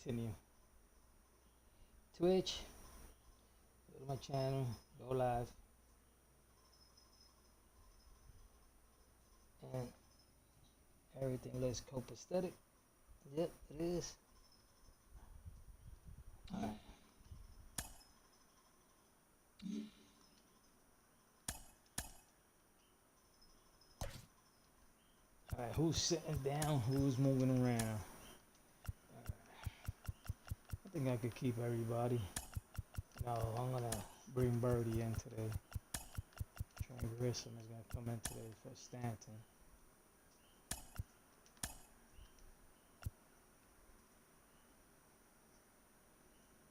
continue. Twitch, go to my channel, go live, and everything looks copacetic. Yep, it is. All right. All right, who's sitting down? Who's moving around? I think I could keep everybody. No, I'm gonna bring Birdie in today. Trent Grissom is gonna come in today for Stanton.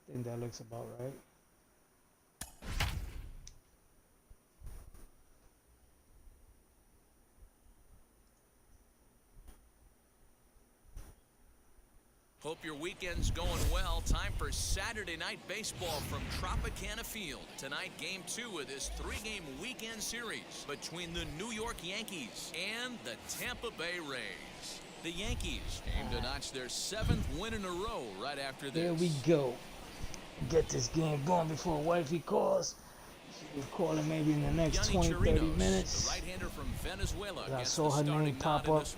I think that looks about right. Hope your weekend's going well. Time for Saturday night baseball from Tropicana Field. Tonight, Game 2 of this 3-game weekend series between the New York Yankees and the Tampa Bay Rays. The Yankees aim to notch their 7th win in a row right after this. There we go. Get this game going before wifey calls. She'll be calling maybe in the next 20, 30 minutes. The right-hander from Venezuela. I saw her name pop up.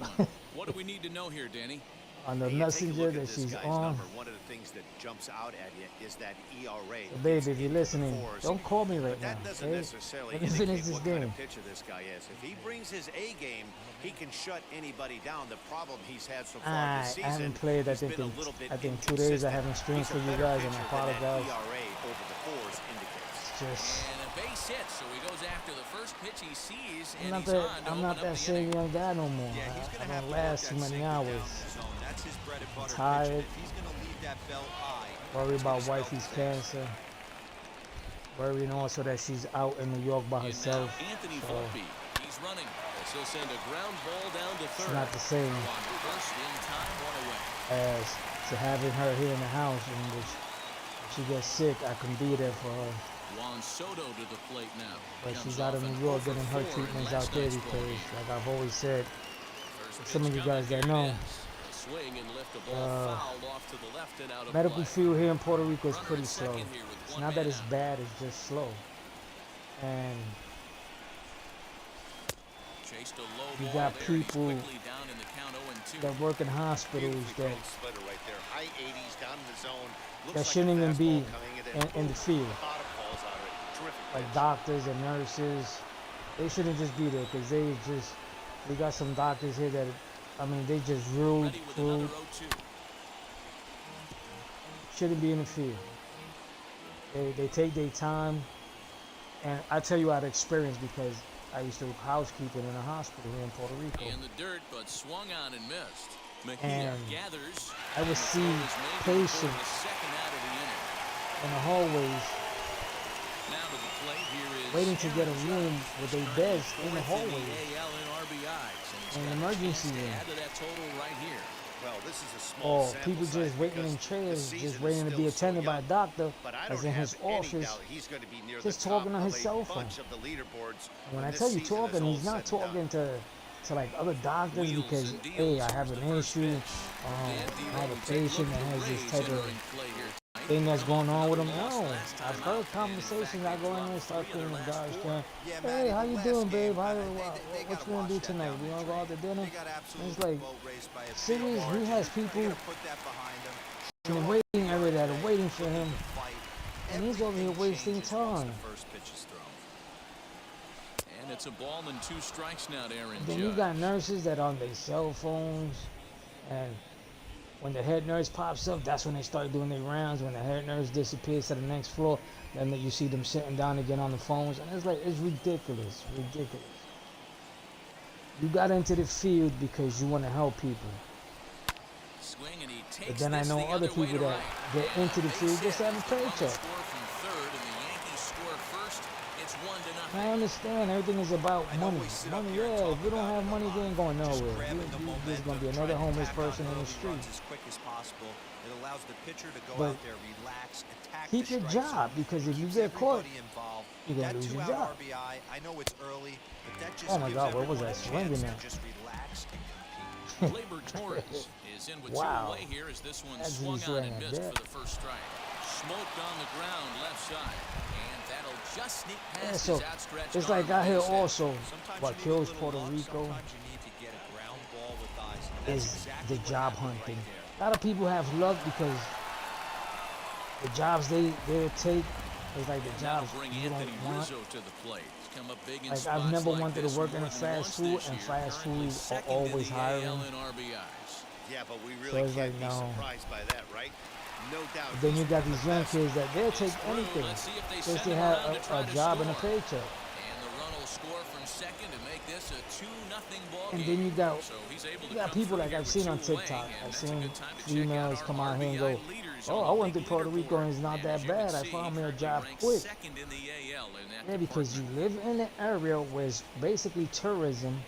What do we need to know here, Danny? On the messenger that she's on. One of the things that jumps out at you is that ERA. So babe, if you're listening, don't call me right now. That doesn't necessarily let me finish this what game. kind of pitcher this guy is. If he brings his A game, he can shut anybody down. The problem he's had so far this season, I haven't played. I think 2 days I haven't streamed for you guys, and I apologize. ERA over the fours indicates. It's just. And a base hit, so he goes after the first pitch he sees, I'm and not he's on. that same young guy no more. I don't last too many hours. That's his bread and butter. Tired. If he's going to leave that belt high, worry about wifey's cancer. Worrying also that she's out in New York by herself. Anthony Volpe, he's running. This will send a ground ball down to third. It's not the same First in time, one away. as to having her here in the house, and if she gets sick, I can be there for her. Juan Soto to the plate now. But she's out of New York getting her treatments out there because, like I've always said, some of you guys that know, medical field here in Puerto Rico is pretty slow. It's not that it's bad, it's just slow. And you got people that work in hospitals that shouldn't even be in the field. Like doctors and nurses, they shouldn't just be there because we got some doctors here that, I mean, they just rude, crude. Shouldn't be in the field. They take their time, and I tell you out of experience because I used to housekeeping in a hospital here in Puerto Rico. In the dirt, but swung on and missed. And gathers. I would see patients in the hallways waiting to get a room with their beds in the hallways. In an emergency room. well, this is a small Or people just waiting in chairs, just waiting to be attended by a doctor, as in his office, just talking on his cell phone. And when I tell you talking, he's not talking to like other doctors because, hey, I have an issue, I have a patient that has this type of thing that's going on with him. No, I've heard conversations. I go in there and start feeling the guys saying, hey, how you doing, babe? What you gonna do tonight? We gonna go out to dinner? And it's like, serious, he has people in the waiting area that are waiting for him, and he's over here wasting time. And it's a ball and 2 strikes now to Aaron Then Judge. you got nurses that are on their cell phones, and when the head nurse pops up, that's when they start doing their rounds. When the head nurse disappears to the next floor, then you see them sitting down again on the phones, and it's like, it's ridiculous, ridiculous. You got into the field because you want to help people. But then I know other people that get into the field just to have a paycheck. I understand everything is about money. Money, yeah. If you don't have money, you ain't going nowhere. There's going to be another homeless person in the street. But keep your job, because if you get caught, you're going to lose your job. Oh my God, what was that swinging at? Gleyber Torres is in with Wow. 2 away here as this one That's swung just on swinging and at missed that. for the first strike. Smoked on the ground left side. And that'll just sneak Yeah, past so his outstretched it's arm like out and here base hit. also Sometimes what you need a kills little Puerto luck, Rico sometimes you need to get a ground ball with eyes. And that's is exactly the what job happened hunting. right there. A lot of people have luck because the jobs they take is like the And jobs that'll bring you Anthony don't want. Rizzo to the plate. He's come up big in Like I've spots never like wanted to this work in more a than fast once food, this and year. fast Currently foods are second always in the hiring. AL in RBIs. Yeah, but we So really it's can't like, be no. surprised by that, right? No doubt. But then he's you got one of these the young best. kids that they'll take It's through. anything Let's see if they just send to him have around to try a to job and a score. paycheck. And the run will score from second to make this a 2-0 ball And game. then you got So he's able to you got come people through like here I've with seen on 2 away, TikTok. and I've that's a seen good time to check out females our come out here and RBI go, leaders "Oh, on I the went to league Puerto Rico and leaderboard." it's not And that as you can bad. I see, found me a currently job ranked quick." second in the AL in that Yeah, because you department. live in an area where it's basically tourism,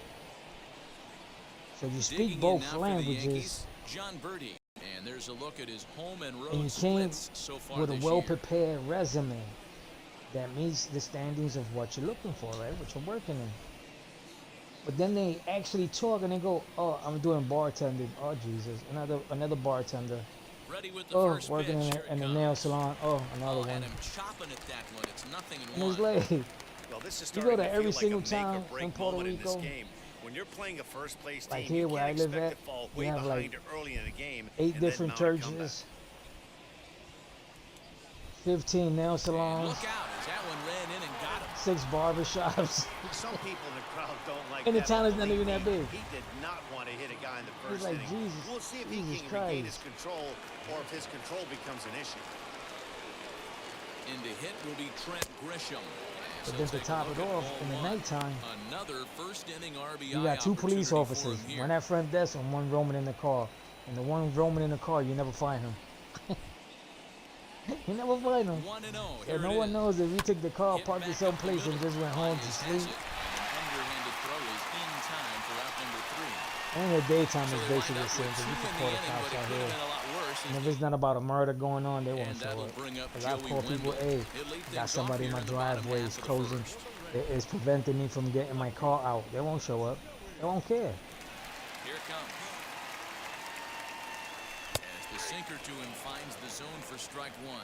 so you speak Digging in both now for the languages, Yankees, John Birdie. And there's a look at his home and road and you came splits so far with a this well-prepared resume that meets the standings of what you're looking for, right? What you're working in. But then they actually talk and they go, "Oh, I'm doing bartending. Oh, Jesus, another bartender. year. Ready with the Oh, first working pitch. in Here it a comes. nail salon. Oh, another Oh, one." and him chopping at that one. It's 0-1. And it's like, Well, this is you starting go to to every feel single like a make or town break in Puerto moment in this Rico. game. When you're playing a first place Like team, here you where can't I live expect at, to fall you way have like behind early in the game 8 and different then mount a comeback. churches, 15 nail salons, Look out as that one ran in and got him. 6 barbershops. Some people in the crowd don't like And the that. town but is not believe even that me, big. He did not want to hit a guy in the He's first like, inning. Jesus, We'll see if Jesus he can regain his Christ. control or if his control becomes an issue. And the hit will be Trent Grisham. But then to top it off, in the nighttime, Another first inning RBI you got 2 police opportunity officers, for him here. one at front desk and one roaming in the car. And the one roaming in the car, you never find him. You never find him. 1-0. So Here no it one is. knows if he took the car, Hit parked it back someplace, up the and just went home to Baez has sleep. it, and an underhanded throw is in time for out number 3. And in the daytime, So it's they wind basically the up same with thing. 2 You can in call the the inning, cops but it out could have here. been a lot worse. And if it's not about a murder going on, they won't And show that'll up. bring up Because I've Joey called people, Wendell. hey, He'll lead got things somebody in off my here in the bottom driveway, half it's of the closing. first. It's preventing me from getting my car out. They won't show up. They won't care. Here it comes. As the sinker to him finds the zone for strike 1.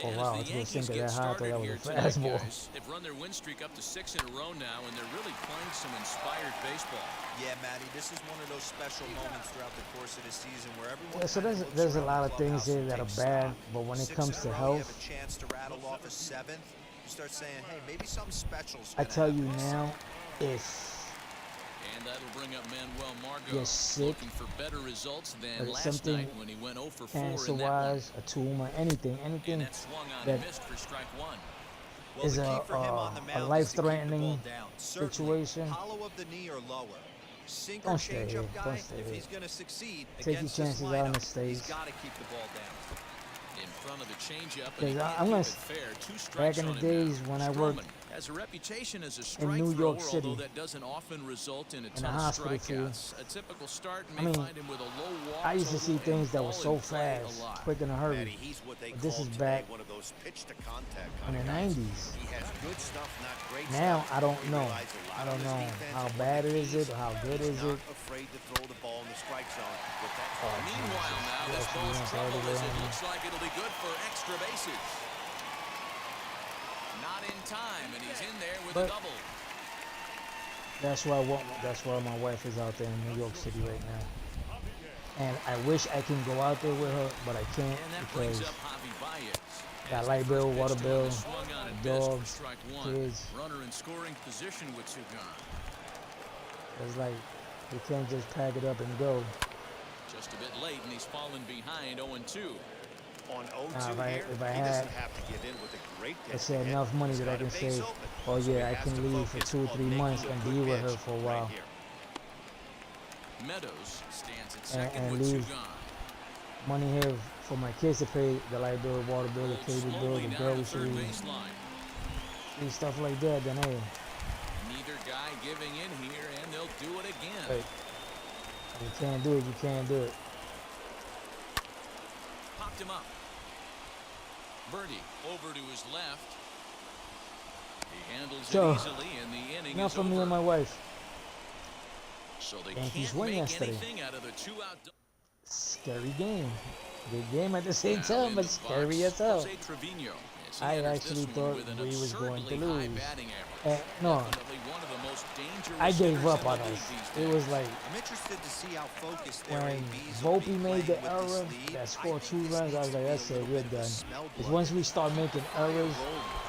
Oh, And wow, as it's the gonna Yankees sink it get that high. I thought started that was a here tonight, fastball. guys, they've run their win streak up to 6 in a row now, and they're really playing some inspired baseball. Yeah, Matty, this is one of those special moments throughout the course of the season where everyone Yeah, so kinda looks there's a around lot the of things clubhouse here and that are takes bad, stock. but when it 6 comes in to a row, health, you have a chance to rattle off a 7th. You start saying, hey, maybe something special's I gonna tell you happen. now, if And that'll bring up Manuel Margot, you're sick, looking for better results than or last something night when he went 0 for 4 in that one. cancer-wise, a tumor, anything And that swung on and that missed for strike 1. Well, is the a, key for him on the a mound is to keep the life-threatening ball down. Certainly, situation, hollow of the knee or lower. Sinker don't stay changeup here. guy, Don't stay if here. he's going to succeed Take your against this chances out in lineup, the he's States. got to keep the ball down. In front of the changeup, Because and he I'm can't gonna keep it fair. 2 back strikes in the on him now. days when I worked Stroman has a reputation as a in strike New thrower, York City, although that doesn't often result in a in ton a of hospital too. strikeouts. A typical start I may mean, find him with a low walk I used to see total things and that were ball so in play a fast, lot. quick in a Matty, hurry. he's what they But this call is today back one of those pitch to contact in kind the of guys. 90s. He has good stuff, not great Now stuff. I don't He know. relies a lot I on don't his know defense how and when bad the is it keys, or how good he's is not it. afraid to throw the ball in the strike zone with that. Oh, Meanwhile, now Jesus. this Yes, ball's he went all trouble the way as it on looks like it'll be good for extra bases. Not in time, and he's in there with a But- double. That's why my wife is out there in New York City right now. And I wish I can go out there with her, but I can't And that brings because up Javi Baez. got As light the bill, first water pitch to him bill, is swung on and missed for dogs, strike 1. kids. Runner in scoring position with 2 gone. it's like you can't just pack it up and go. Just a bit late, and he's fallen behind 0-2. On 0-2 if I- here, if I he had, doesn't have to give in with a great Let's pitch say to hit. enough money He's that I got a can base say, open, oh so he yeah, I has can to leave for focus 2 or on 3 making months a and good be with her pitch for a right while. here. Meadows stands at second and with 2 leave. gone. Money here for my kids to pay the light bill, water bill, the Rolled cable bill, slowly the down the third groceries, baseline. and stuff like that. Then hey, Neither guy giving in here, and they'll do it again. hey, if you can't do it, you can't do it. Popped him up. Birdie over to his left. He handles So, it easily, and the inning Enough is for me over. and my wife. So they Yankees can't win make yesterday. anything out of the two-out. Scary game. Good game at the same Now time, in but the scary box, as hell. Jose Trevino, as he I enters actually this one thought with an we was going to absurdly high lose. batting average. No, Definitely one of the most dangerous I gave hitters up in the on league us. these It days. was like I'm interested to see how focused their when ABs will be Volpe made the playing with this error lead. that I scored think 2 this runs, I needs was to like, be a that's it, little we're bit of a done. smell Because blood. once we start making errors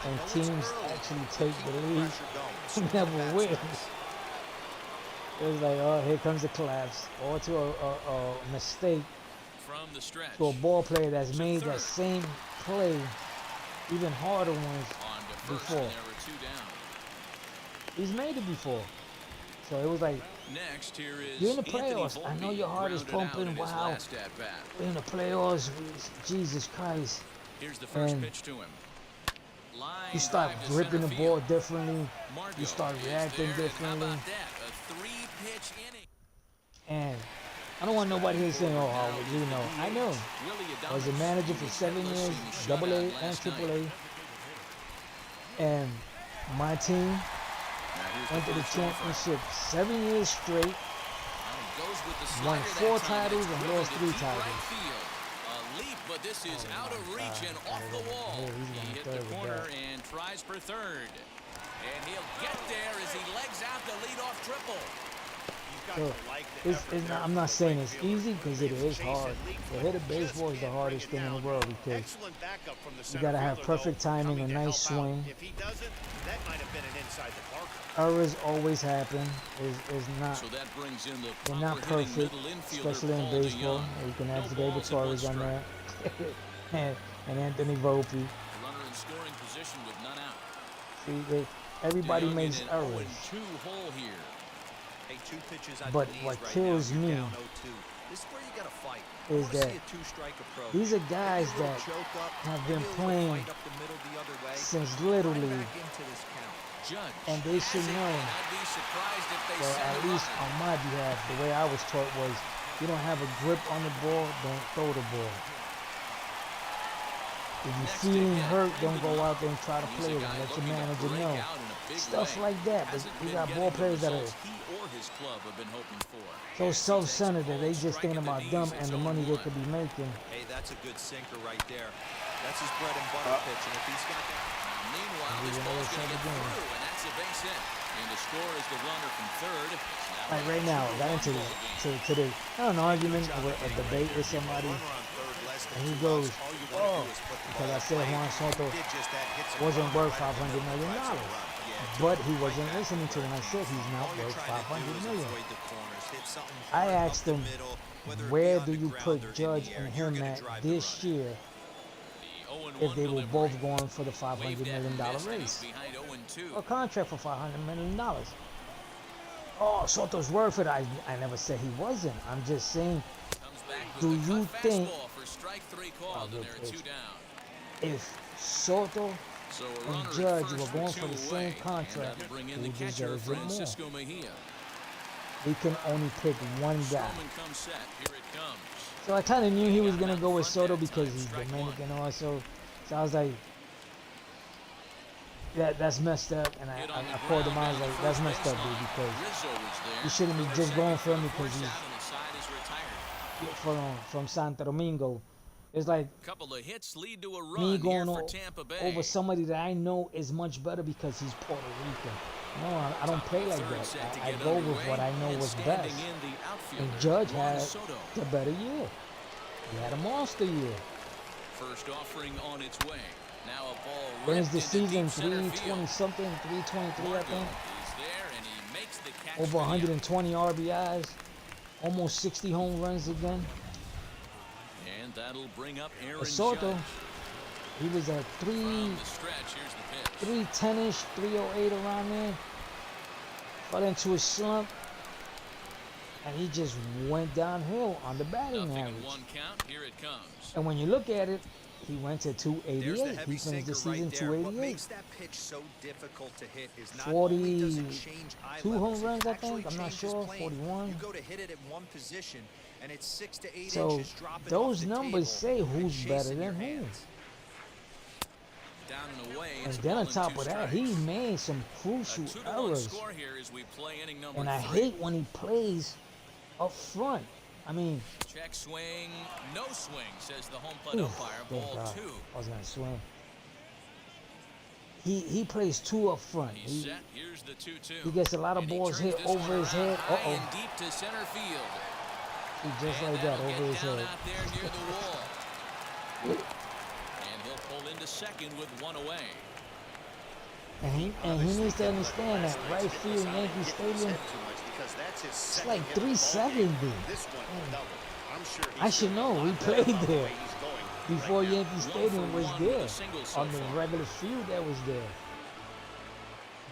I and know it's teams early, actually but take keep the the lead, pressure going. we Swing never the bat win. starts. It was like, oh, here comes the collapse. Or to a mistake From the stretch. to a ball player that's To made third. that same play, even harder ones On to first, before. and there were 2 down. He's made it before. So it was like, Next, here is you're in the Anthony playoffs. I know Volpe, your heart is grounded out pumping. in his Wow. last at-bat. We're in the playoffs. Jesus Christ. Here's the first And pitch to him. Line you start drive to gripping the center ball field. differently. Margot You start is reacting there, and differently. How about that? A 3-pitch inning. And I don't want nobody here saying, oh, Howard, you know. I know. Willie I was a Adames, manager he for was 7 hitless years, in the Double A shutout and last Triple night. A. And my team Now here's went to the first offer. championship 7 years straight. And he goes with the Won slider 4 that time, titles it's and drilled lost to 3 deep right titles. field. A leap, but this is out of reach and off the wall. Yeah, he's He going hit third the with corner that. and tries for third. And he'll get there as he legs out the leadoff triple. So I'm not saying it's easy because it is hard. To hit a baseball is the hardest thing in the world because you got to have perfect timing, a nice swing. If he doesn't, that might have been an inside the park. Errors always happen. Is not So that brings in the they're not power-hitting perfect, middle infielder, especially in Paul baseball. DeYoung. You can No ask David balls and 1 Torres on strike. that, and Anthony Volpe. Runner in scoring position with none out. See, everybody DeYoung makes in an errors. 0-2 hole here. Hey, 2 pitches on But the knees what right kills now. You're me down 0-2. This is where you gotta fight. I is wanna that see a 2-strike approach. these are guys Maybe a little that choke up, have maybe been a little playing fight up the middle the other way. since Right Little back League, into this count. Judge and they should has it, know. and I'd be surprised if they Well, send at a least runner. on my behalf, the way I was taught was, you don't have a grip on the ball, don't throw the ball. If you're Next feeling again, hurt, don't David go Young. out there and try to He's play a with him. guy Let your looking to manager break know. out in a big Stuff way. like that. But Hasn't you been got getting ball the players that are results he or his club have been hoping for. so self-centered that they Cold just strike thinking at the about knees, them it's and the money they 0-1. could be making. Hey, that's a good sinker right there. That's his bread and butter pitch, and if he's got that. Now, meanwhile, Maybe this they ball's never going to said get again. through, and that's a base hit. And the score is the runner from third. It's Like right now, I got into today, not an argument or a debate with somebody, Runner on third, less than and he 2 goes, outs. All you wanna oh, do is put the because ball I said away. Juan Soto Did just that, hit some wasn't ground worth right in the $500 middle, million. drives a run. Yeah, But took he it wasn't right back listening to where when I it said came he's from. not All you're worth trying to do 500 is million. avoid the corners, hit something I hard up asked the him, middle, whether it be where on do the you ground put or in the Judge air, and you're him gonna at drive the this run. year The 0-1 if they were delivery. both going for the $500 Waved at million and missed, and race? he's behind 0-2. A contract for $500 million. Oh, Soto's worth it. I never said he wasn't. I'm just saying, Comes back with do the you cut think- fastball for strike 3 called, good and there are 2 pitch. down. if Soto So a and runner at Judge first were going with for the 2 same away, contract, and that'll bring in who the catcher, deserves it more? Francisco Mejia. we can only pick one guy. Stroman comes set. Here it comes. So I kind of knew he was Got going him to go out with front Soto that because time, he's strike Dominican also. So I was like, that's messed up. And Hit on the I called him ground out. I was down like, the that's first messed up, dude, baseline. because Rizzo was there. you shouldn't be Runner just going second, for him because forced he's out, and the side is retired. from Santo Domingo. It's like Couple of hits lead to a me run here going for Tampa Bay. over somebody that I know is much better because he's Puerto Rican. No, I don't play like Third that. set to I get go with underway, what I know and was standing best. in the outfielder, And Judge Juan had Soto. the better year. He had a monster year. First offering on its way. Now a ball Wins ripped the into season deep center 320 field. something, 323 I Margot think. is there, and he makes the catch Over for the out. 120 RBIs, almost 60 home runs again. And that'll bring up Aaron But Soto, Judge. he was at From the stretch, here's the pitch. 310-ish, 308 around there. Fell into a slump, and he just went downhill on the batting Nothing in average. 1 count. Here it comes. And when you look at it, he went to There's the 288. heavy He finished sinker the season right there. What 288. makes that pitch so difficult to hit is not only does it change eye 42 home levels, it runs, I actually think. I'm not changes sure. plane. 41. You go to hit it in one position, and it's 6 to 8 So inches dropping those off the numbers table say and who's better chasing your than who. hands. down and away. And It's a then ball on and top 2 of that, strikes. he made some A crucial 2-1 errors. score here as we play inning number And I 3. hate when he plays up front. I mean, Check swing, no swing, says the home plate umpire. thank Ball God. 2. I was gonna swing. He plays 2 up front. He's set. Here's the 2-2. He gets a lot of And he balls turns hit this over one his around head. high and deep to center field. Just And like that, that'll over get his down head. out there near the wall. And he'll pull into second with 1 away. And he needs to understand that right field Yankee Stadium, it's like 370. I should know. We played there before Yankee Stadium was there on the regular field that was there.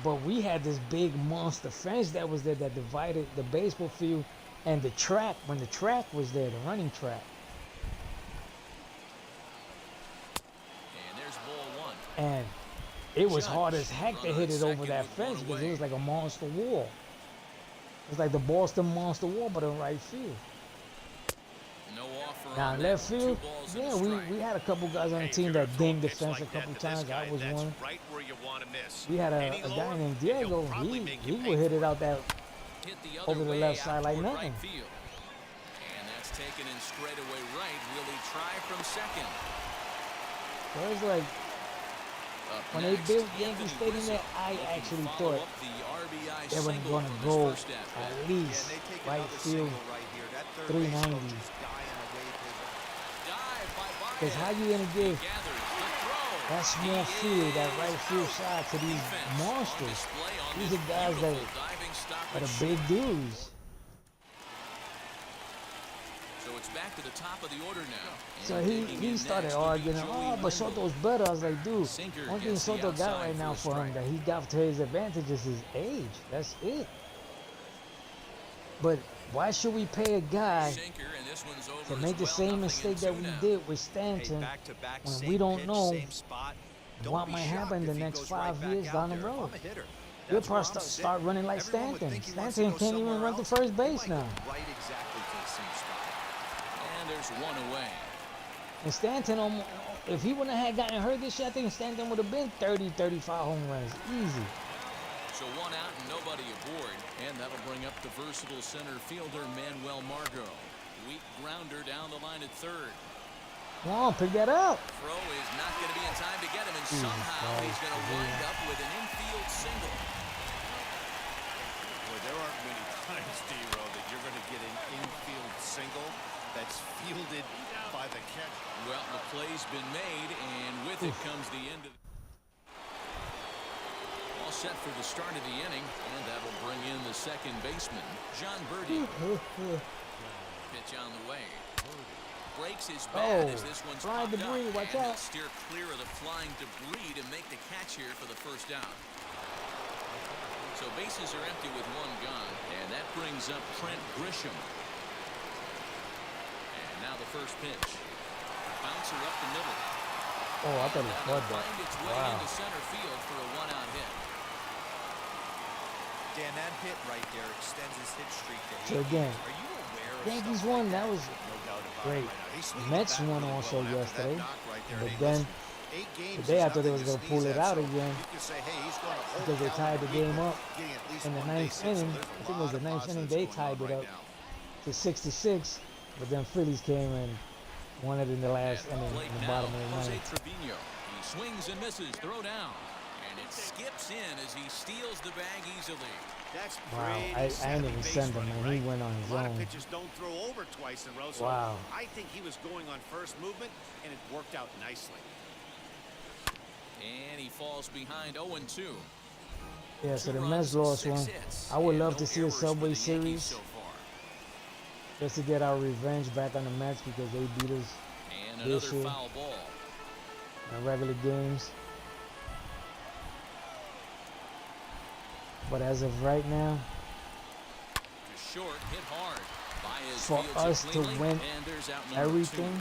But we had this big monster fence that was there that divided the baseball field and the track when the track was there, the running track. And there's ball 1. And it was hard as heck to hit it over that fence because it was like a monster wall. It was like the Boston monster wall, but in right field. No offer Now on left that. 2 field, balls and a yeah, strike. we had a couple guys on the team that dinged the fence a couple times. I was one. Right where you want to miss. We had a guy named Diego. He would hit it out that Hit the other over the way left out side like toward nothing. Right field. And that's taken in straightaway right. Will he try from second? So it's like Up when they next, built Yankee Anthony Stadium Rizzo there, I looking to actually follow thought up the RBI they were single going to from his go first at-bat. at Yeah, least and they take right another field single right here. That third 390. base coach is dying to wave his Dive by because how Baez. you gonna He give gathers the throw. that small field, that right field side to these Defense on monsters? display on These this are guys that beautiful diving are the stoppage. big dudes. So it's back to the top of the order now. So And he digging in started next will be arguing, Joey oh, but Wendell. Soto's better. I was like, dude, Sinker one thing gets the Soto got outside right now for a for him strike. that he got to his advantage is his age. That's it. But why should we pay a guy Sinker, and this one's over to as make the well, same 0-2 mistake that we now. did with Hey, Stanton back-to-back, when same we don't pitch, know same spot. Don't what be might shocked happen the if he next goes 5 right years back down out the there. If road? I'm a hitter, We'll that's where probably I'm start running like Everyone would Stanton. think he wants Stanton to go can't even somewhere run to else. first He base might go now. right exactly to the same spot. And there's 1 away. And Stanton, if he wouldn't have gotten hurt this year, I think Stanton would have been 30, 35 home runs. Easy. So 1 out and nobody aboard. And that'll bring up the versatile center fielder, Manuel Margot. Weak grounder down the line at third. Come on, pick that up. Throw is not going to be in time to get him, and Jesus somehow he's Christ, going to man. wind up with an infield single. Boy, there aren't many times, D-Row, that you're going to get an infield single that's fielded by the catcher. Well, the play's been made, and with it comes the end of all set for the start of the inning, and that'll bring in the second baseman, John Birdie. Pitch on the way. Breaks his bat as this one's flying popped up, debris, watch and he'll out. steer clear of the flying debris to make the catch here for the first down. So bases are empty with 1 gone, and that brings up Trent Grisham. And now the first pitch. Bouncer up the middle. Oh, I thought he That'll flooded that. find its way Wow. into center field for a 1-out hit. Dan, that hit right there extends his hit streak to 8. So again, Are you aware of Yankees stuff won. That was No doubt about great. it right now. He's The swinging Mets the bat won really also well after that yesterday. knock right there. But Hey, then listen, 8 games today is I thought they nothing was to going to pull sneeze it at, out so again you can say, hey, he's going to hold because they down tied the game up getting at least in the 1 ninth base hit, so inning. there's a I think it was the lot of ninth inning. positives They going tied on it right up now. to 6-6, but then Phillies came and won it in the last At the inning, plate in the now, bottom of the Jose ninth. Trevino. He swings and misses. Throw down. And it skips in as he steals the bag easily. That's Wow, pretty I savvy didn't even base send him, running, man. He right? went on his A lot of own. pitchers don't throw over twice in a row, so Wow. I think he was going on first movement, and it worked out nicely. And he falls behind 0-2. Yeah, so the 2 Mets runs, lost 6 one. hits, I would and love no to see a errors for Subway the Yankees Series so far. just to get our revenge back on the Mets because they beat us And this another year foul ball. in regular games. But as of right now, To short, hit hard. Baez for fields it us to cleanly, win and there's out number everything,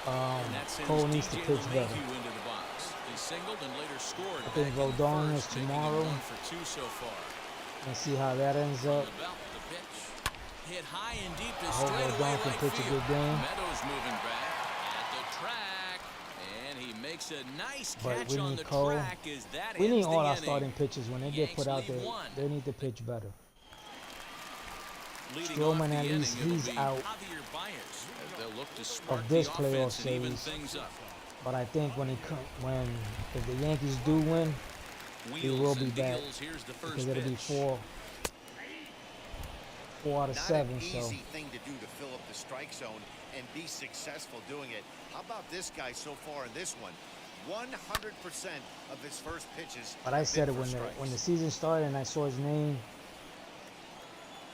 2. And that sends Cole needs to DJ pitch better. LeMahieu into the box. He singled and later scored. I think back in the Rodon first, is making it tomorrow. 1 for 2 so far. Let's see how that ends On up. the belt, the pitch. Hit high and deep to I hope straightaway Rodon can right pitch a field. good game. Meadows moving back at the track. makes a nice But catch we on need the Cole. track as that We need ends the all our inning. starting pitchers when they get put out Yanks there. lead one. They need to pitch better. Leading off Stroman, the at inning, least it'll he's be out Javier Baez, as they'll look to spark of this the playoff offense and even series. things up. But I think if the Yankees do win, he will be back Here's the first because it'll be pitch. four out of Not seven. an So easy thing to do to fill up the strike zone and be successful doing it. How about this guy so far in this one? 100% of his first pitches. but I have said been it for when the strikes. season started and I saw his name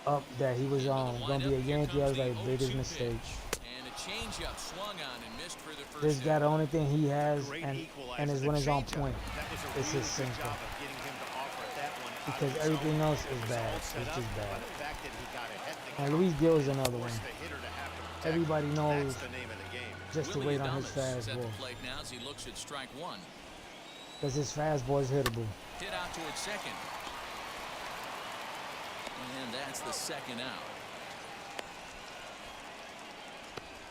up that he was going to be a Yankee. I was like, biggest mistake. And a changeup swung on and missed for the first This guy, the out. only thing he has, Great and equalizer. is The when it's on changeup. point, That was a it's really his good sinker. job of getting him to offer that one out Because of the everything zone. else It is was bad. all It's set just up bad. by the fact that he got ahead of the And count. Luis Gill's another one. Forced the hitter to have to protect Everybody him. knows That's the name of the game. just to Willie wait on his Adames is at fastball. the plate now as he looks at strike one. Because his fastball is hittable. Hit out towards second. And that's the second out.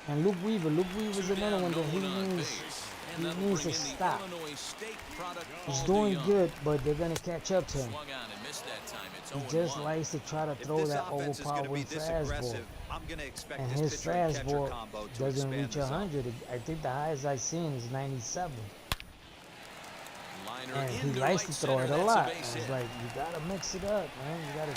And Luke Weaver's Two another down, one no that he one on needs. base. He And that'll needs bring to in the stop. Illinois State product He's Paul doing DeYoung. good, but they're gonna catch up to him. Swung on and missed that time. It's He 0-1. just likes to try to If throw this that offense is going to be overpowering this fastball. aggressive, I'm going to expect And this his pitcher and catcher fastball combo to doesn't expand reach the zone. 100. I think the highest I've seen is 97. Liner And he into likes right to throw center. it a That's lot. base And hit. it's like, you gotta mix it up, man. You gotta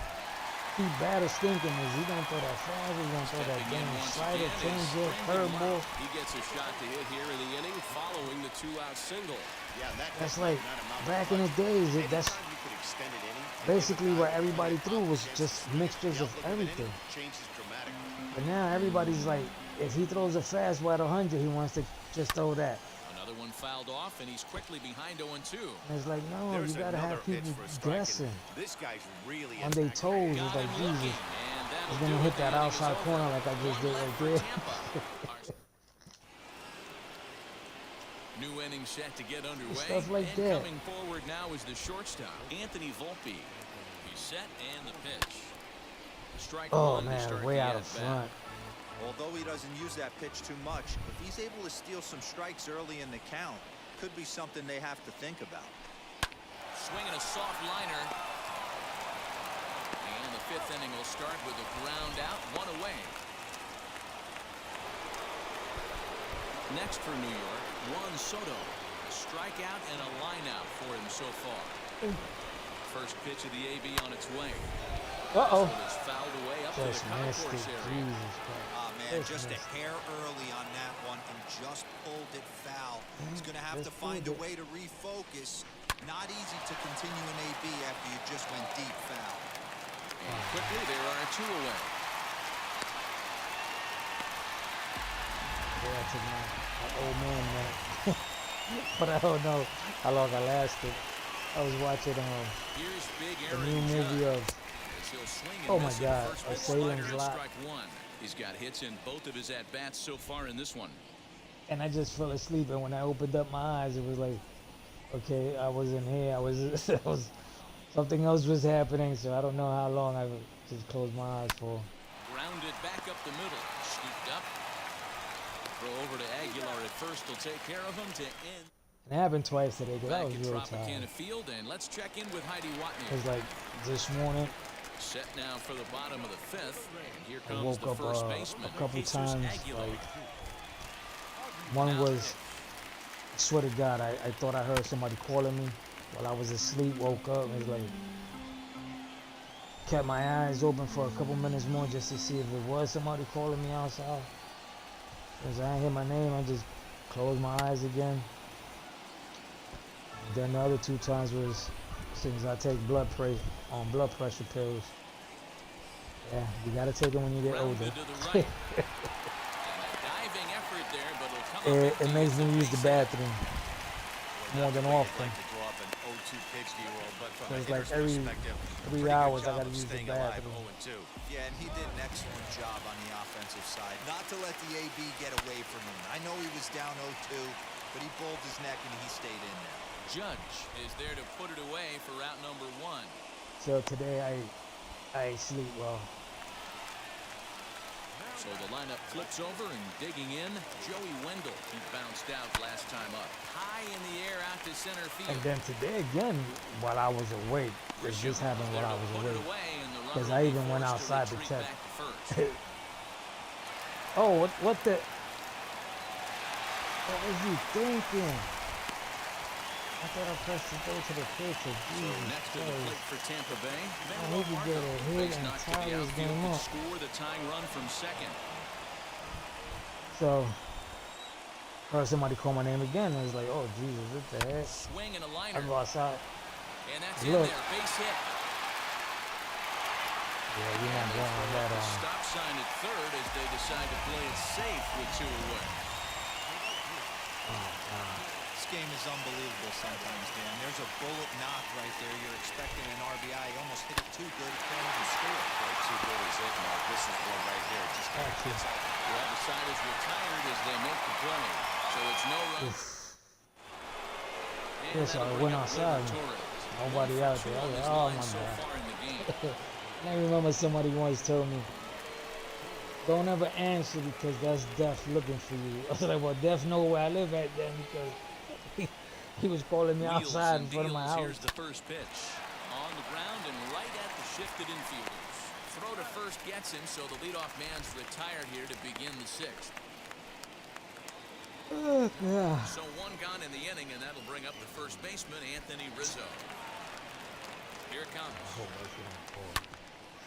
keep batters thinking, is he gonna throw that fastball? He's gonna throw that Stepping in damn once slider, again is changeup, Brandon curveball. Lowe. He gets a shot to hit here in the inning following the two-out single. Yeah, that That's hit like might not amount to back in the much. days. That's Anytime you could extend it any, basically any what time, everybody the threw was offense just mixtures the of outlook an inning everything. changes dramatically. But now everybody's like, if he throws a fastball at 100, he wants to just throw that. Another one fouled off, and he's quickly behind 0-2. And it's like, no, There's you gotta another have pitch people for a strike, and guessing This guy's really on their attacking. toes. It's Got like, him looking, Jesus, and that'll he's gonna do hit it. that The inning is outside over. corner like I just One did left right for there. Tampa. New inning set to get underway. Stuff like and that. coming forward now is the shortstop, Anthony Volpe. He's set and the pitch. Strike Oh one to man, start way the out of at-bat. front. Although he doesn't use that pitch too much, if he's able to steal some strikes early in the count, could be something they have to think about. Swinging a soft liner. And the fifth inning will start with a ground out, one away. Next for New York, Juan Soto. A strikeout and a lineout for him so far. First pitch of the AB on its way. Uh-oh. It's fouled away up to Just the missed it. concourse area. Jesus Christ. Ah, man, Just just a missed it. hair early on that one and just pulled it foul. He's going to have to Just find a pulled it. way to refocus. Not easy to continue an AB after you just went deep foul. And quickly, there are two away. Yeah, I took my old man nap. But I don't know how long I lasted. I was watching Here's big the Aaron new movie Judge. of, As he'll swing and oh my miss at the God, first pitch Salem's slider and Lot. strike one. He's got hits in both of his at-bats so far in this one. and I just fell asleep. And when I opened up my eyes, it was like, okay, I was in here. I was something else was happening. So I don't know how long I just closed my eyes for. Grounded back up the middle. Scooped up. Throw over to Aguilar at first. He'll take care of him to end. And it happened twice today because I Back was at real Tropicana tired. Field, and let's check in with Heidi It Watney. was like this morning. Set now for the bottom of the fifth. And here I comes woke the up first baseman. a couple Jesus times. Aguilar. Like one was, I swear to God, I thought I heard somebody calling me while I was asleep. Woke up and it was like, kept my eyes open for a couple minutes more just to see if it was somebody calling me outside. Because I didn't hear my name, I just closed my eyes again. Then the other two times was since I take blood pressure pills. Yeah, you gotta take them when you get older. Rounded to the right. And a diving effort there, but it'll come up It empty makes as me the use the base hit. bathroom more than often. Like to draw up an 0-2 pitch to your world, but from So a it's like hitter's every perspective, 3 pretty good hours I job gotta of use the staying alive bathroom. 0-2. Yeah, and he did an excellent job on the offensive side. Not to let the AB get away from him. I know he was down 0-2, but he pulled his neck and he stayed in there. Judge is there to put it away for route number one. So today I sleep well. So the lineup flips over and digging in, Joey Wendell. He bounced out last time up. High in the air out to center field. And then today again, while I was awake, this happened while I was awake. Because I even went outside to check. Oh, what the? What was he thinking? I thought I pressed the throw to the pitcher. Jesus next to the plate for Tampa Bay. I need to get a hit and tie this game up. Score the tying run from second. So, heard somebody call my name again. I was like, oh Jesus, what the heck? Swing and a liner. I go outside. And that's in there. Base hit. Yeah, you're not going on that. Stop sign at third as they decide to play it safe with 2 away. This game is unbelievable sometimes, Dan. There's a bullet knock right there. You're expecting an RBI. He almost hit it too good. He can't even score. Quite too good is it, Mark. This is one right here. It just kind of gets out. Well, the side is retired as they make the play. So it's no run. Yes, I went outside. Nobody out there. I was like, oh my God. I remember somebody once told me, don't ever answer because that's death looking for you. I was like, well, death know where I live at then because he was calling me outside in front of my house. Here's the first pitch. On the ground and right at the shifted infielders. Throw to first gets him, so the leadoff man's retired here to begin the 6th. Yeah. So 1 gone in the inning, and that'll bring up the first baseman, Anthony Rizzo. Here it comes.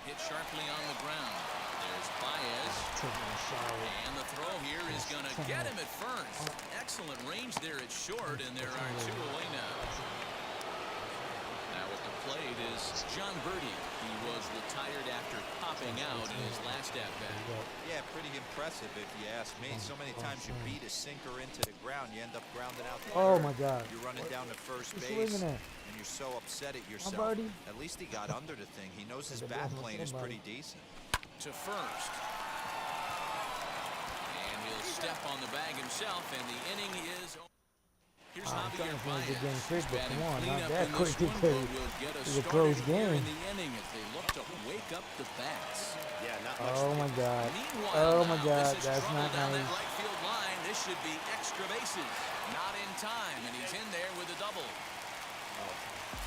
Hit sharply on the ground. There's Baez. And the throw here is going to get him at first. Excellent range there at short, and there are 2 away now. Now at the plate is John Birdie. He was retired after popping out in his last at-bat. Yeah, pretty impressive if you ask me. So many times you beat a sinker into the ground, you end up grounding out the Oh third. my God. You're running down to first base, and you're so upset at yourself. At least he got under the thing. He knows his bat plane is pretty decent. To first. And he'll step on the bag himself, and the inning is... Here's Javier Baez. Quick, but come on, not Cleanup that in quick this one, because but we'll get it's a close here game. in the inning as they look to wake up the bats. Yeah, not much. Oh my God. Meanwhile, Oh my God, this is that's trouble not down nice. that right field line. This should be extra bases. Not in time, and he's in there with a double.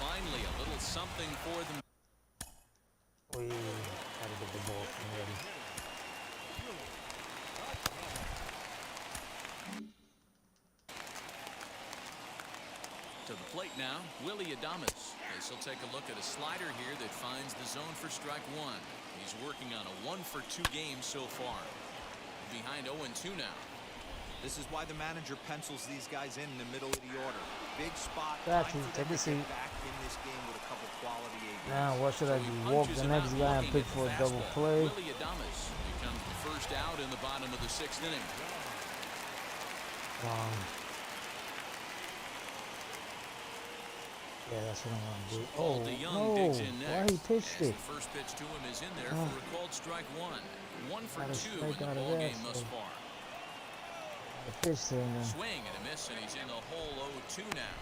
Finally, a little something for them. We gotta get the ball from ready. To the plate now, Willie Adames. As he'll take a look at a slider here that finds the zone for strike 1. He's working on a 1-for-2 game so far. Behind 0-2 now. This is why the manager pencils these guys in the middle of the order. Big spot. Got you. Time for them Take a to seat. get back in this game with a couple quality ABs. Now, what should I do? Walk the next guy and pick for a double play? Willie Adames becomes the first out in the bottom of the 6th inning. Yeah, that's what I'm gonna do. Oh, DeYoung digs in no! Why next. he pitched As it? the first pitch to him is in there for a called strike 1. 1-for-2 in the out of ball that, game thus so- far. The pitch to him. Swing and a miss, and he's in the hole 0-2 now.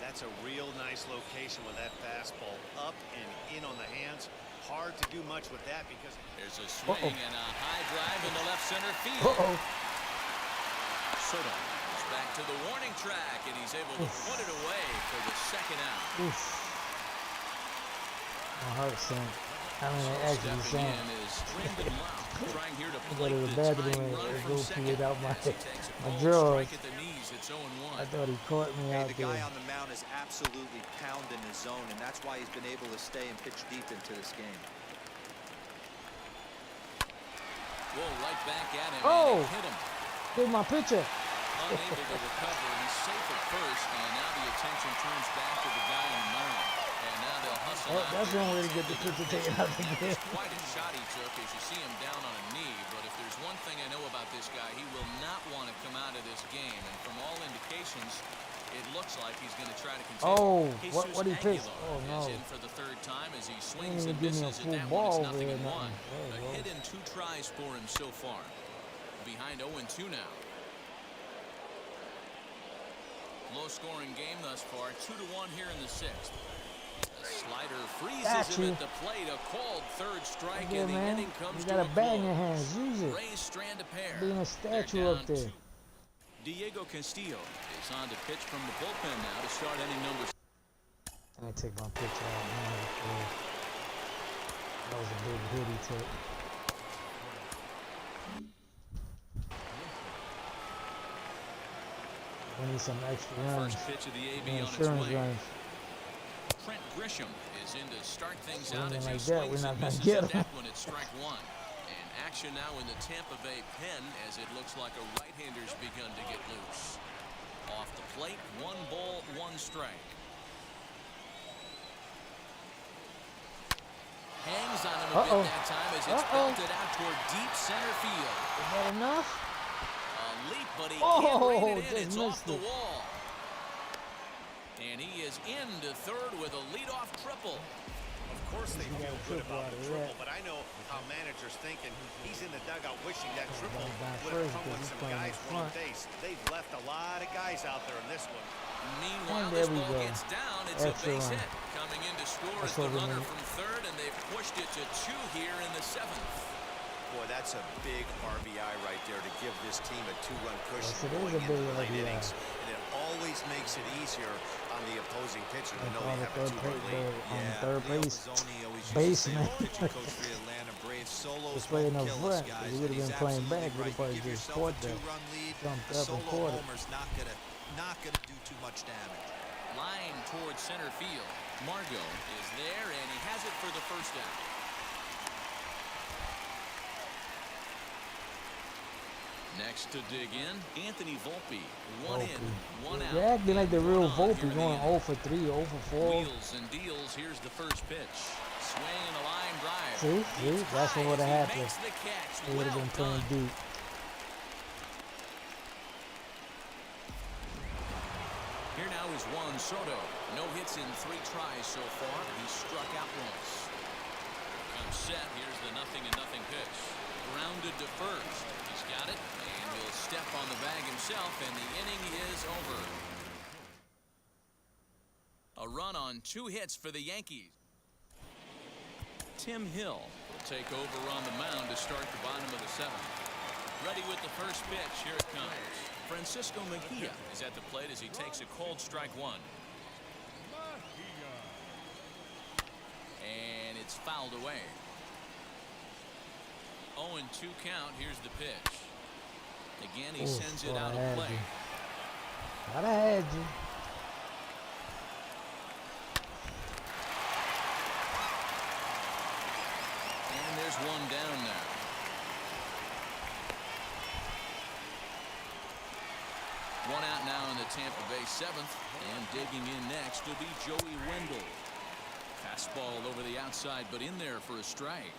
That's a real nice location with that fastball up and in on the hands. Hard to do much with that because There's a swing and a high drive into left center field. Soto is back to the warning track, and he's able to put it away for the 2nd out. Oof. My heart sank. I mean, it actually Stepping sank. in is Brandon Lau, trying here to I go plate to the the bathroom tying and run go from pee second. without my As he takes a called drawers. strike at the knees, it's 0-1. I thought he caught me Hey, out the guy there. on the mound is absolutely pounding the zone, and that's why he's been able to stay and pitch deep into this game. Whoa, right back at him. Oh! And it hit him. Here's my pitcher. Unable to recover. He's safe at first, and now the attention turns back to the guy on the mound. And now they'll hustle out That's there. one way to get the pitcher taken out the game. Quite a shot he took as you see him down on a knee, but if there's one thing I know about this guy, he will not want to come out of this game, and from all indications, it looks like he's going to try to continue. Oh, Jesus what he pitched? Aguilar Oh, no. is in for the 3rd time as he swings even and give me a misses, full and that ball one is over 0-1. there, nothing. A hit in 2 tries for him so far. Behind 0-2 now. Low-scoring game thus far, 2-1 here in the 6th. Slider freezes Got him you. at the plate. A called third strike, Yeah, and the man. inning comes You to got a a bat in your close. hands. Use it. Rays strand a pair. Being a They're statue down up there. 2. Diego Castillo is on to pitch from the bullpen now to start inning number. Let me take my picture out, man. That was a big hit he took. We need some extra runs. First pitch of the AB Yeah, on its insurance way. runs. Trent Grisham is in to start things Swinging out as he like that, we're swings not and gonna misses get at him. that one at strike 1. And action now in the Tampa Bay pen as it looks like a right-hander's begun to get loose. Off the plate, 1 ball, 1 strike. Hangs on him a bit that time as it's belted out toward deep center field. Is that enough? A leap, but he Oh, can't rein it in. just It's off missed the it. wall. And he is into third with a leadoff triple. Of course they feel good about the triple, but I know how managers thinking. He's in the dugout wishing that triple would have come with some guys on base. They've left a lot of guys out there in this one. Meanwhile, And this there we ball go. gets down. It's Extra a base run. hit. Coming in to score is That's the what we runner need. from third, and they've pushed it to 2 here in the 7th. Boy, that's a big RBI right there to give this team a 2-run cushion Yes, it is going a into big the late RBI. innings. And it always makes it easier on the opposing pitcher to know On they the have a third 2-run lead. third Leo base. Mazzoni always used to say Baseman. the pitching coach for the Atlanta Braves. Solos Just playing won't up kill us, front. guys. He would have And been he's playing absolutely back, but he right. probably You give just yourself caught a that. 2-run lead. Jumped A up and solo caught it. homer's not gonna do too much damage. Line towards center field. Margot is there, and he has it for the first out. Next to dig in, Anthony Volpe. 1 in, 1 out. You're acting like the real Hold on Volpe, here in the going inning. 0 for 3, 0 for 4. Wheels and deals. Here's the first pitch. Swing and a line drive. See? That's what would have He happened. makes the catch. He would have Well been playing done. deep. Here now is Juan Soto. No hits in 3 tries so far. He struck out once. Comes set. Here's the 0-0 pitch. Grounded to first. He's got it, and he'll step on the bag himself, and the inning is over. A run on 2 hits for the Yankees. Tim Hill will take over on the mound to start the bottom of the 7th. Ready with the first pitch. Here it comes. Francisco Mejia is at the plate as he takes a cold strike 1. And it's fouled away. 0-2 count. Here's the pitch. Again, he sends it out of play. Thought I had you. And there's one down now. One out now in the Tampa Bay 7th. And digging in next will be Joey Wendell. Fastball over the outside, but in there for a strike.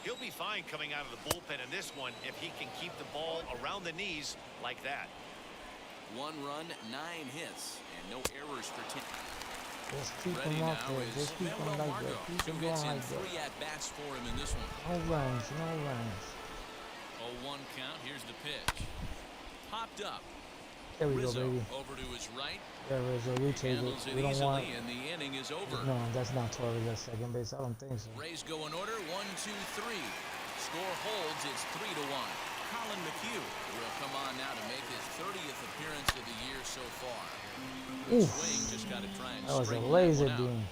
He'll be fine coming out of the bullpen in this one if he can keep the ball around the knees like that. 1 run, 9 hits, and no errors for Tim. Just keep Ready him up now there. is Just keep him Manuel like Margot. that. Keep 2 him going hits in like that. 3 at-bats for him in this one. No runs. No runs. 0-1 count. Here's the pitch. Popped up. There we go, Rizzo baby. over to his right. There, Rizzo. You take Handles it. it We don't want. easily, and the inning is over. No, that's not Torres. That's second base. I don't think so. Rays go in order. 1, 2, 3. Score holds. It's 3-1. Colin McHugh will come on now to make his 30th appearance of the year so far. Oof. Swing just got to try and That was a straighten laser that one out. beam.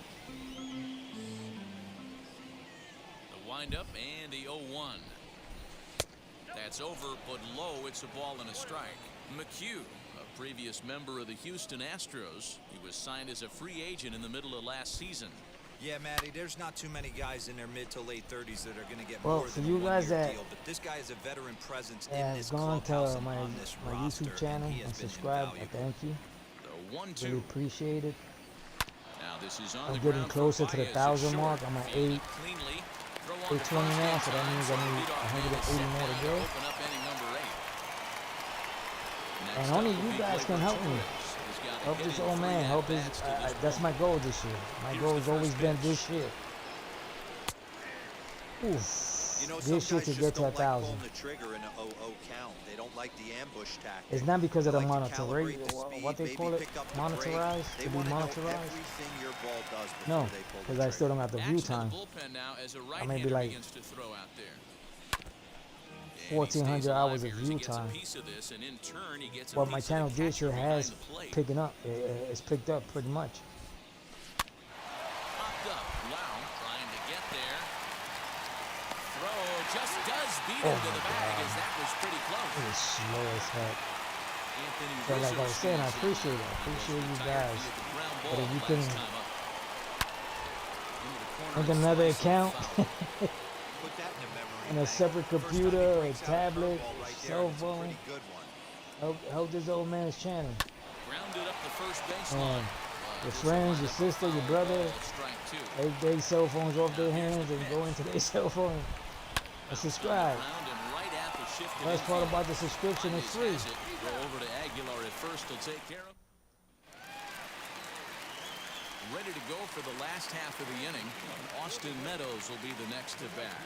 The windup and the 0-1. That's over, but low. It's a ball and a strike. McHugh, a previous member of the Houston Astros, he was signed as a free agent in the middle of last season. Yeah, Matty, there's not too many guys in their mid to late 30s that are going to get Well, more for than you a guys one-year that deal. But this guy is a veteran presence in Has this gone clubhouse to and my on this my roster, YouTube channel and he has and been subscribed. I invaluable. thank you. The 1-2. Really appreciate it. Now this is on I'm the getting ground closer for to the Baez. 1,000 It's mark. short. I'm at Fielded cleanly. Throw on to 820 now, first so that in means I time. need Leadoff man 180 is more to set go. down Open up inning number 8. Next And up only will you be guys can Gleyber help me. Torres. He's got a Help hit this in old 3 man. Help his. at-bats to this That's point. my goal this year. My Here's goal the has always first been pitch. this year. Oof. You know, this shit to get to 1,000. Pulling the trigger in a 0-0 count. They don't like the ambush tactic. It's not because of the They like to monitor, calibrate the speed, what they maybe call it, pick up the monitorized, brake. They to be want to know monitorized. everything your ball does before No, they pull the because I still trigger. don't have the view Action in time. the bullpen now as a I may be right-hander like begins to throw out there. 1,400 hours of view time. What my channel this year has picking up, it's picked up pretty much. Popped up, Lau trying to get there. Throw just does beat him to the bag as that was pretty close. It was slow as heck. Anthony So like I was saying, I Rizzo appreciate it. I appreciate you guys. But if you can make another account Put that in a memory and a bank. separate First time he computer, a breaks out a tablet, curveball right there, cell and it's a phone, pretty good one. help this old man's channel. Grounded up the first baseline. Your friends, your sister, your brother, they cell phones off their hands and go into their cell phone and subscribe. Best part about the subscription is free. Go over to Aguilar at first to take care of. Ready to go for the last half of the inning. Austin Meadows will be the next to bat.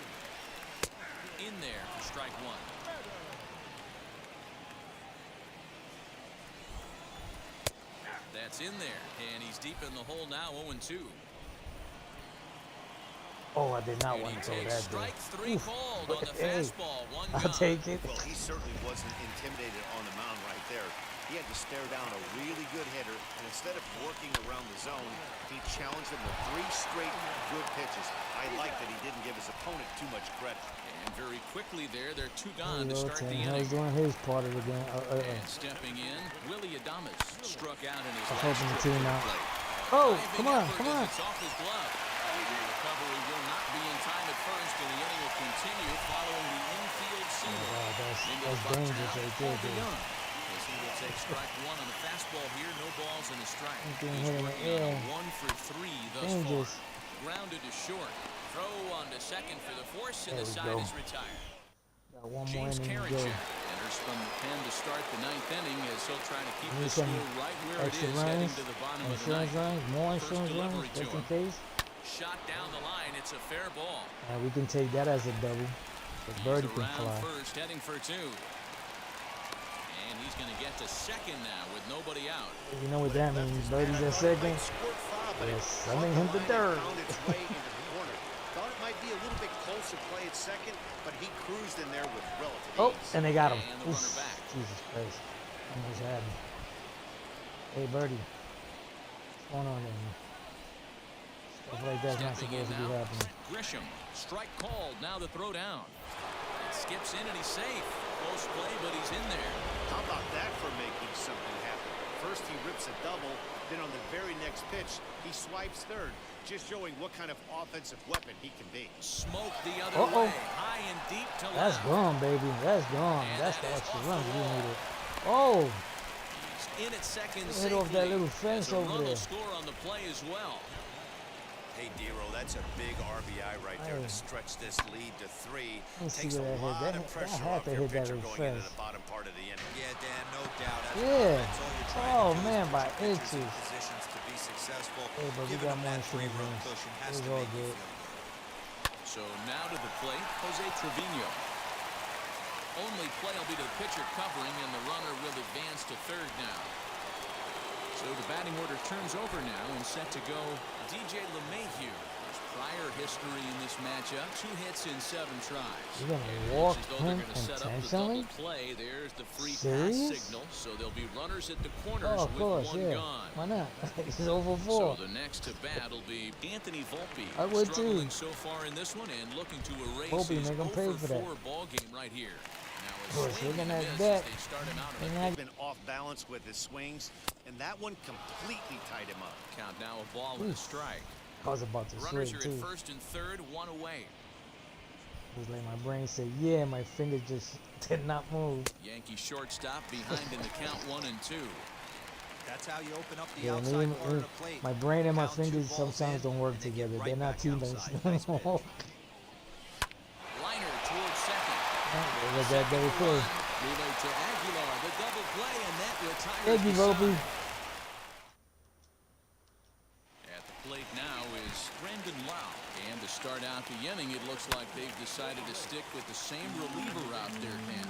In there for strike one. That's in there, and he's deep in the hole now, 0-2. Oh, I did not want to throw that Strike dude. three called on the Hey, fastball. One I'll gone. take it. Well, he certainly wasn't intimidated on the mound right there. He had to stare down a really good hitter, and instead of working around the zone, he challenged him with 3 straight good pitches. I like that he didn't give his opponent too much credit. And very quickly there, they're 2 gone to start the He's inning. doing his part of the game. And stepping in, Willie Adames struck out in his I'm last hoping the trip team to the out. plate. Oh, Diving come on, effort come as on. It's off his glove. The recovery will not be in time at first, and the inning will continue following the infield single. Wow, that's Into the dangerous box now, right there, Paul dude. DeYoung. As he will take strike one on the fastball here, no balls and a strike. Anything He's hit in the working on air. a 1 for 3 thus Dangerous. far. Grounded to short. Throw on to second for the force, and There the we side go. is retired. Got one more James inning to go. Karinchak enters from the pen to start the 9th inning as he'll try to keep Need the some score right where it extra is heading runs, to the bottom of the insurance ninth. runs, more First insurance runs, delivery to just in him. case. Shot down the line. It's a fair ball. And we can take that as a double. The birdie He's can around fly. first, heading for 2. And he's going to get to second now with nobody out. You know what that means? Birdie's at second. Yes, sending him to third. Thought it might be a little bit closer play at second, but he cruised in there with relative Oh, ease. and they got him. And the runner Oof, back. Jesus Christ. Almost had him. Hey, Birdie. What's going on there, man? Stuff like that's not Stepping supposed to in be now, happening. Grisham. Strike called. Now the throw down. It skips in and he's safe. Close play, but he's in there. How about that for making something happen? First he rips a double, then on the very next pitch, he swipes third, just showing what kind of offensive weapon he can be. Smoke the other Uh-oh. way. High and deep to That's left. gone, baby. That's gone. And That's that the is extra off run the we wall. needed. Oh, He's in at second hit off that safely, little fence as a over run will there. score on the play as well. Hey, Dero, that's a big RBI right there Hey. to stretch this lead to 3. Let's see Takes a where that hit. lot That of hit- pressure that had off to your hit that pitcher little going into fence. the bottom part of the inning. Yeah, Dan, no doubt. As Yeah. offense, all you're trying Oh, to do is man, put by your pitchers in inches. positions to be successful. Hey, but we Giving got them more that 3-run insurance. cushion has It's to all make you good. feel good. So now to the plate, Jose Trevino. Only play will be to the pitcher covering, and the runner will advance to third now. So the batting order turns over now, and set to go DJ LeMahieu. His prior history in this matchup, 2 hits in 7 tries. You're gonna And it walk looks as though they're him gonna set up the intentionally? double play. There's the free Serious? pass signal, so there'll be runners at the corners Oh, of with course, 1 yeah. gone. Why not? It's over So 4. the next to bat will be Anthony Volpe. I would struggling too. so far in this one and looking to erase Volpe, his make him pay for that. 0-4 ball game right here. Now a Course, swing looking and a at miss as that, they start him out on and a that- Been off balance with his swings, and that one completely tied him up. count. Now a ball and a strike. I was about to Runners swing are at too. first and third, 1 away. It was like my brain said, yeah, my fingers just did not move. Yankee shortstop behind in the count 1 and 2. That's how you open up the Yeah, outside me, corner of the plate. my brain and my Count 2 fingers balls sometimes in, don't work and they get together. right They're not back teammates outside. Nice pitch. anymore. Liner towards second. It was that double play. Relay to Aguilar, the double play, and that retires Thank you, the Volpe. side. At the plate now is Brendan Lau. And to start out the inning, it looks like they've decided to stick with the same reliever out there, Ken.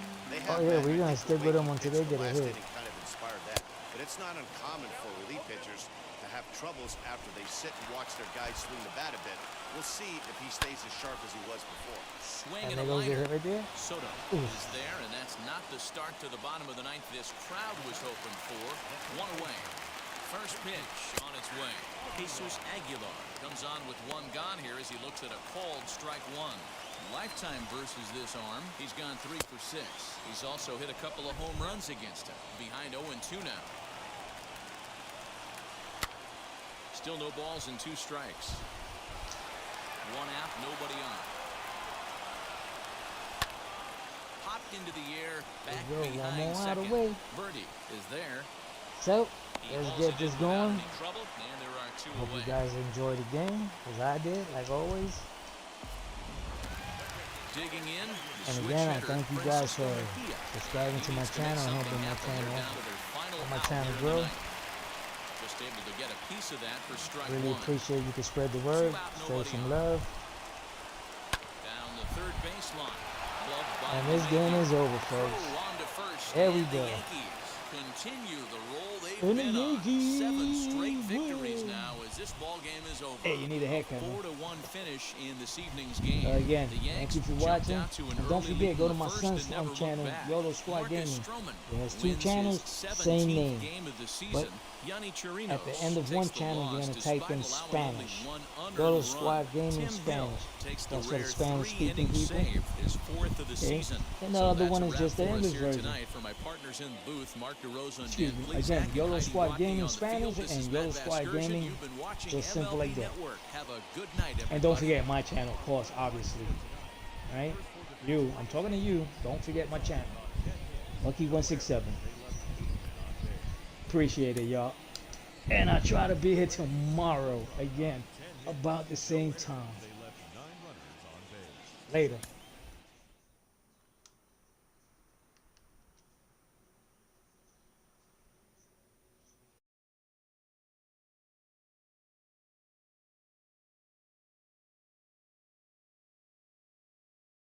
Oh yeah, we're gonna stick with them until they get a hit. Kind of inspired that, but it's not uncommon for relief pitchers to have troubles after they sit and watch their guys swing the bat a bit. We'll see if he stays as sharp as he was before. Swing And and a they go get liner. hit right there. Soto is there, and that's not the start to the bottom of the ninth this crowd was hoping for. One away. First pitch on its way. Jesus Aguilar comes on with one gone here as he looks at a called strike one. Lifetime versus this arm. He's gone 3 for 6. He's also hit a couple of home runs against him. Behind 0-2 now. Still no balls and 2 strikes. One out, nobody on. Popped into the air, back behind second. Birdie is there. So let's get this going. Trouble, and there are 2 Hope away. you guys enjoyed the game, as I did, like always. Digging in, And again, I thank you guys for subscribing to my channel and helping my channel grow. Just able to get a piece of that for strike Really one. appreciate you can spread the word, show some love. Down the third baseline. Gloved by And this game is over, folks. on to first. There we And the go. Yankees continue the roll they've And the been on. Yankees 7 straight victories win. now as this ball game is over. Hey, you need a haircut, man. 4-1 finish in this evening's game. Again, The thank Yanks you for jumped watching. out to an And don't early forget, lead go in to the my first son's and never looked channel, back. YOLO Squad Marcus Gaming. Stroman He has 2 wins channels, his same 17th name. game of the season. But Yanni Chirinos at the end of takes one the channel, you're loss going to type in despite allowing only Spanish. one unearned YOLO run. Squad Gaming Tim Hill Spanish. takes the That's for the rare Spanish-speaking 3-inning people. save, his 4th of the Okay. season. And the So other that's one a is wrap just the for us English here version. tonight. For my partners in the booth, Mark DeRosa and Excuse Dan me. Plesac Again, and YOLO Heidi Squad Rodney Gaming on the field. Spanish This and is YOLO Matt Squad Vasgersian. Gaming. You've been watching Just simple like MLB that. Network. Have a good night, And don't everybody. forget my channel, of course, obviously. Right? You, I'm talking to you. Don't forget my channel. Lucky167. Appreciate it, y'all. And I'll try to be here tomorrow again, about the same time. Later.